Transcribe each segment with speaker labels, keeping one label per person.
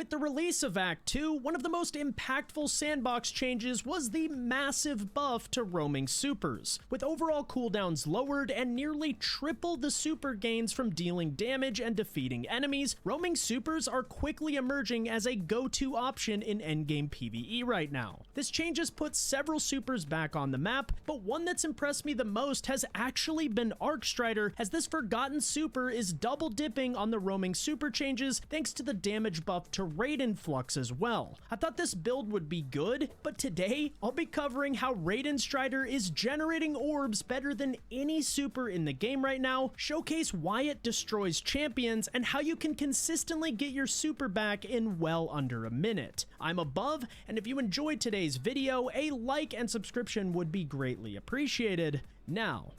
Speaker 1: With the release of Act 2, one of the most impactful sandbox changes was the massive buff to roaming supers, with overall cooldowns lowered and nearly triple the super gains from dealing damage and defeating enemies. Roaming supers are quickly emerging as a go-to option in endgame PvE right now. This change has put several supers back on the map, but one that's impressed me the most has actually been Arcstrider, as this forgotten super is double dipping on the roaming super changes thanks to the damage buff to Raiden Flux as well. I thought this build would be good, but today I'll be covering how Raiden Strider is generating orbs better than any super in the game right now, showcase why it destroys champions, and how you can consistently get your super back in well under a minute. I'm Above, and if you enjoyed today's video, a like and subscription would be greatly appreciated. Now,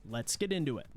Speaker 1: let's get into it.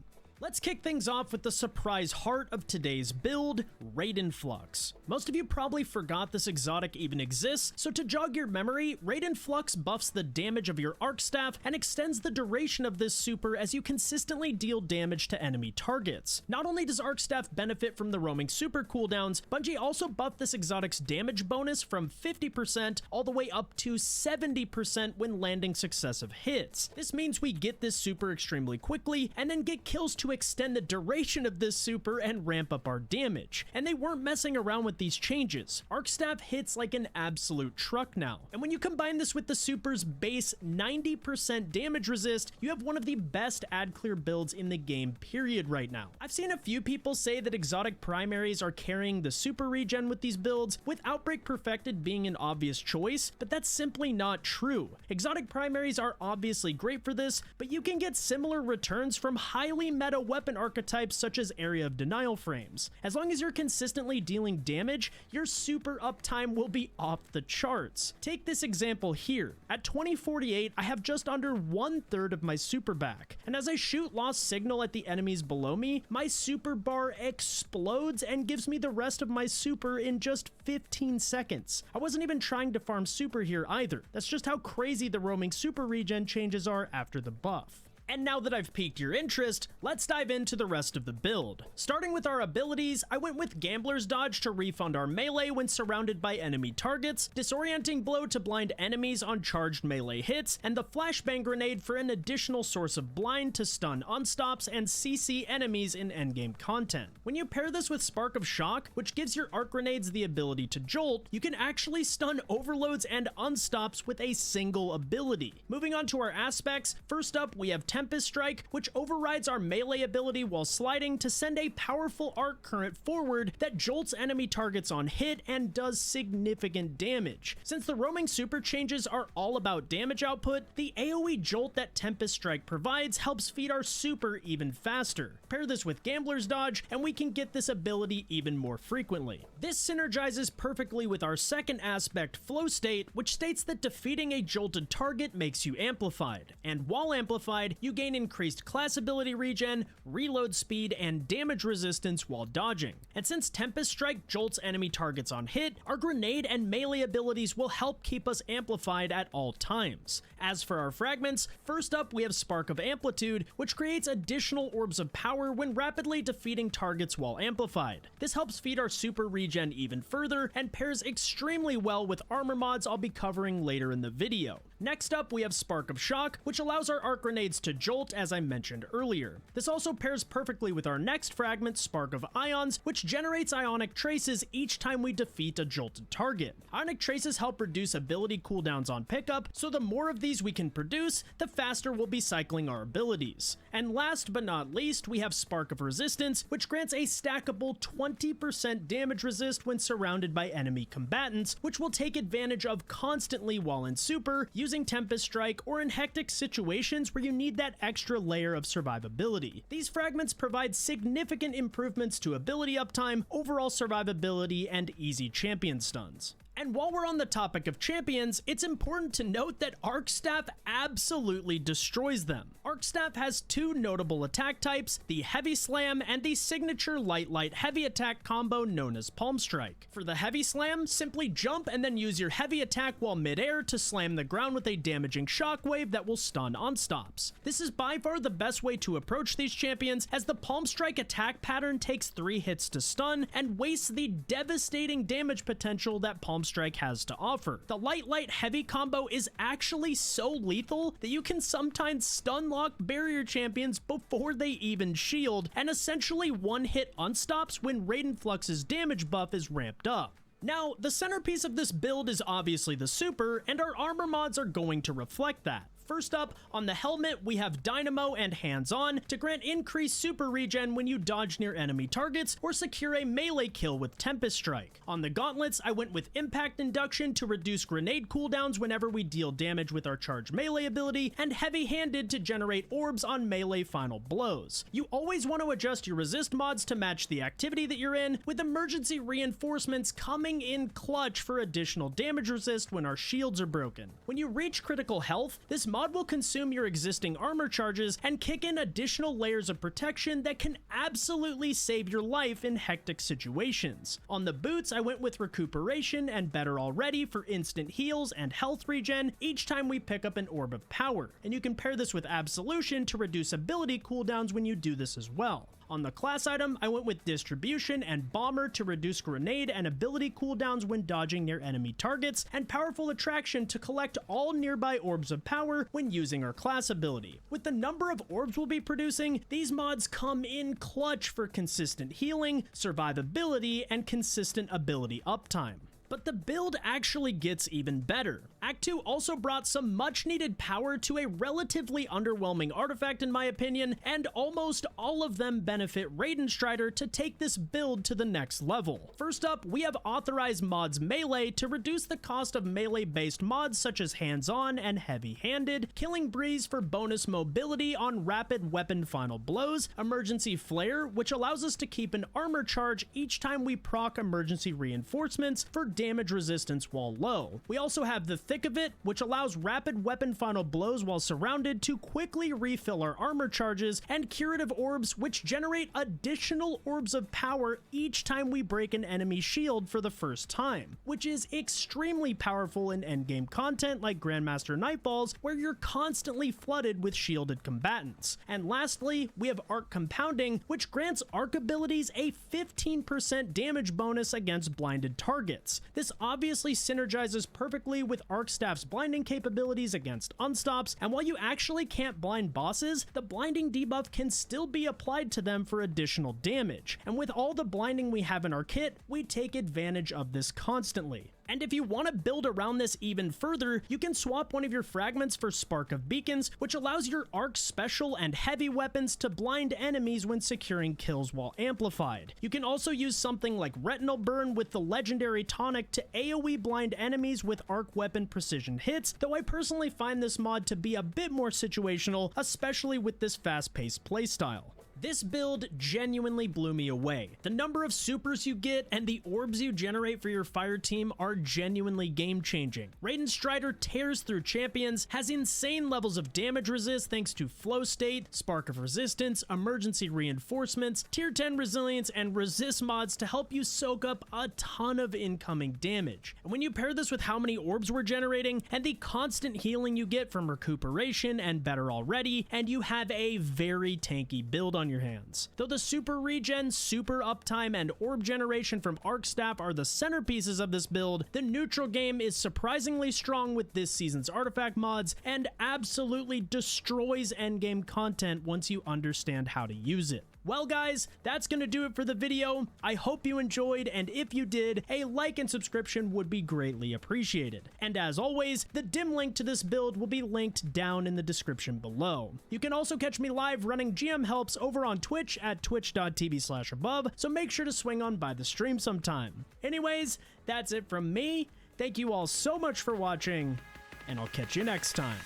Speaker 1: Let's kick things off with the surprise heart of today's build, Raiden Flux. Most of you probably forgot this exotic even exists, so to jog your memory, Raiden Flux buffs the damage of your Arcstaff and extends the duration of this super as you consistently deal damage to enemy targets. Not only does Arcstaff benefit from the roaming super cooldowns, Bungie also buffed this exotic's damage bonus from 50% all the way up to 70% when landing successive hits. This means we get this super extremely quickly and then get kills to extend the duration of this super and ramp up our damage. And they weren't messing around with these changes. Arcstaff hits like an absolute truck now. And when you combine this with the super's base 90% damage resist, you have one of the best ad clear builds in the game period right now. I've seen a few people say that exotic primaries are carrying the super regen with these builds, with Outbreak Perfected being an obvious choice, but that's simply not true. Exotic primaries are obviously great for this, but you can get similar returns from highly meta weapon archetypes such as Area of Denial frames. As long as you're consistently dealing damage, your super uptime will be off the charts. Take this example here. At 2048, I have just under 1/3 of my super back, and as I shoot Lost Signal at the enemies below me, my super bar explodes and gives me the rest of my super in just 15 seconds. I wasn't even trying to farm super here either. That's just how crazy the roaming super regen changes are after the buff. And now that I've piqued your interest, let's dive into the rest of the build. Starting with our abilities, I went with Gambler's Dodge to refund our melee when surrounded by enemy targets, Disorienting Blow to blind enemies on charged melee hits, and the Flashbang Grenade for an additional source of blind to stun unstops and CC enemies in endgame content. When you pair this with Spark of Shock, which gives your arc grenades the ability to jolt, you can actually stun overloads and unstops with a single ability. Moving on to our aspects, first up we have Tempest Strike, which overrides our melee ability while sliding to send a powerful arc current forward that jolts enemy targets on hit and does significant damage. Since the roaming super changes are all about damage output, the AoE jolt that Tempest Strike provides helps feed our super even faster. Pair this with Gambler's Dodge and we can get this ability even more frequently. This synergizes perfectly with our second aspect, Flow State, which states that defeating a jolted target makes you amplified, and while amplified, you gain increased class ability regen, reload speed, and damage resistance while dodging. And since Tempest Strike jolts enemy targets on hit, our grenade and melee abilities will help keep us amplified at all times. As for our fragments, first up we have Spark of Amplitude, which creates additional orbs of power when rapidly defeating targets while amplified. This helps feed our super regen even further and pairs extremely well with armor mods I'll be covering later in the video. Next up we have Spark of Shock, which allows our arc grenades to jolt as I mentioned earlier. This also pairs perfectly with our next fragment, Spark of Ions, which generates ionic traces each time we defeat a jolted target. Ionic traces help reduce ability cooldowns on pickup, so the more of these we can produce, the faster we'll be cycling our abilities. And last but not least, we have Spark of Resistance, which grants a stackable 20% damage resist when surrounded by enemy combatants, which will take advantage of constantly while in super, using Tempest Strike, or in hectic situations where you need that extra layer of survivability. These fragments provide significant improvements to ability uptime, overall survivability, and easy champion stuns. And while we're on the topic of champions, it's important to note that Arcstaff absolutely destroys them. Arcstaff has two notable attack types, the Heavy Slam and the signature light heavy attack combo known as Palm Strike. For the Heavy Slam, simply jump and then use your heavy attack while midair to slam the ground with a damaging shockwave that will stun on stops. This is by far the best way to approach these champions, as the Palm Strike attack pattern takes 3 hits to stun and wastes the devastating damage potential that Palm Strike has to offer. The light heavy combo is actually so lethal that you can sometimes stun lock barrier champions before they even shield, and essentially one-hit unstops when Raiden Flux's damage buff is ramped up. Now, the centerpiece of this build is obviously the super, and our armor mods are going to reflect that. First up, on the helmet, we have Dynamo and Hands On to grant increased super regen when you dodge near enemy targets or secure a melee kill with Tempest Strike. On the gauntlets, I went with Impact Induction to reduce grenade cooldowns whenever we deal damage with our charge melee ability, and Heavy Handed to generate orbs on melee final blows. You always want to adjust your resist mods to match the activity that you're in, with emergency reinforcements coming in clutch for additional damage resist when our shields are broken. When you reach critical health, this mod will consume your existing armor charges and kick in additional layers of protection that can absolutely save your life in hectic situations. On the boots, I went with Recuperation and Better Already for instant heals and health regen each time we pick up an Orb of Power, and you can pair this with Absolution to reduce ability cooldowns when you do this as well. On the class item, I went with Distribution and Bomber to reduce grenade and ability cooldowns when dodging near enemy targets, and Powerful Attraction to collect all nearby orbs of power when using our class ability. With the number of orbs we'll be producing, these mods come in clutch for consistent healing, survivability, and consistent ability uptime. But the build actually gets even better. Act 2 also brought some much needed power to a relatively underwhelming artifact in my opinion, and almost all of them benefit Raiden Strider to take this build to the next level. First up, we have authorized mods Melee to reduce the cost of melee based mods such as Hands On and Heavy Handed, Killing Breeze for bonus mobility on rapid weapon final blows, Emergency Flare, which allows us to keep an armor charge each time we proc emergency reinforcements for damage resistance while low. We also have the Thick of It, which allows rapid weapon final blows while surrounded to quickly refill our armor charges, and Curative Orbs, which generate additional orbs of power each time we break an enemy shield for the first time, which is extremely powerful in endgame content like Grandmaster Nightfalls, where you're constantly flooded with shielded combatants. And lastly, we have Arc Compounding, which grants Arc abilities a 15% damage bonus against blinded targets. This obviously synergizes perfectly with Arcstaff's blinding capabilities against unstops, and while you actually can't blind bosses, the blinding debuff can still be applied to them for additional damage. And with all the blinding we have in our kit, we take advantage of this constantly. And if you want to build around this even further, you can swap one of your fragments for Spark of Beacons, which allows your Arc Special and Heavy weapons to blind enemies when securing kills while amplified. You can also use something like Retinal Burn with the legendary tonic to AoE blind enemies with Arc Weapon precision hits, though I personally find this mod to be a bit more situational, especially with this fast-paced playstyle. This build genuinely blew me away. The number of supers you get and the orbs you generate for your fire team are genuinely game-changing. Raiden Strider tears through champions, has insane levels of damage resist thanks to Flow State, Spark of Resistance, Emergency Reinforcements, Tier 10 Resilience, and Resist mods to help you soak up a ton of incoming damage. And when you pair this with how many orbs we're generating and the constant healing you get from Recuperation and Better Already, and you have a very tanky build on your hands. Though the super regen, super uptime, and orb generation from Arcstaff are the centerpieces of this build, the neutral game is surprisingly strong with this season's artifact mods and absolutely destroys endgame content once you understand how to use it. Well guys, that's gonna do it for the video. I hope you enjoyed, and if you did, a like and subscription would be greatly appreciated. And as always, the dim link to this build will be linked down in the description below. You can also catch me live running GM helps over on Twitch at twitch.tv/above, so make sure to swing on by the stream sometime. Anyways, that's it from me. Thank you all so much for watching, and I'll catch you next time.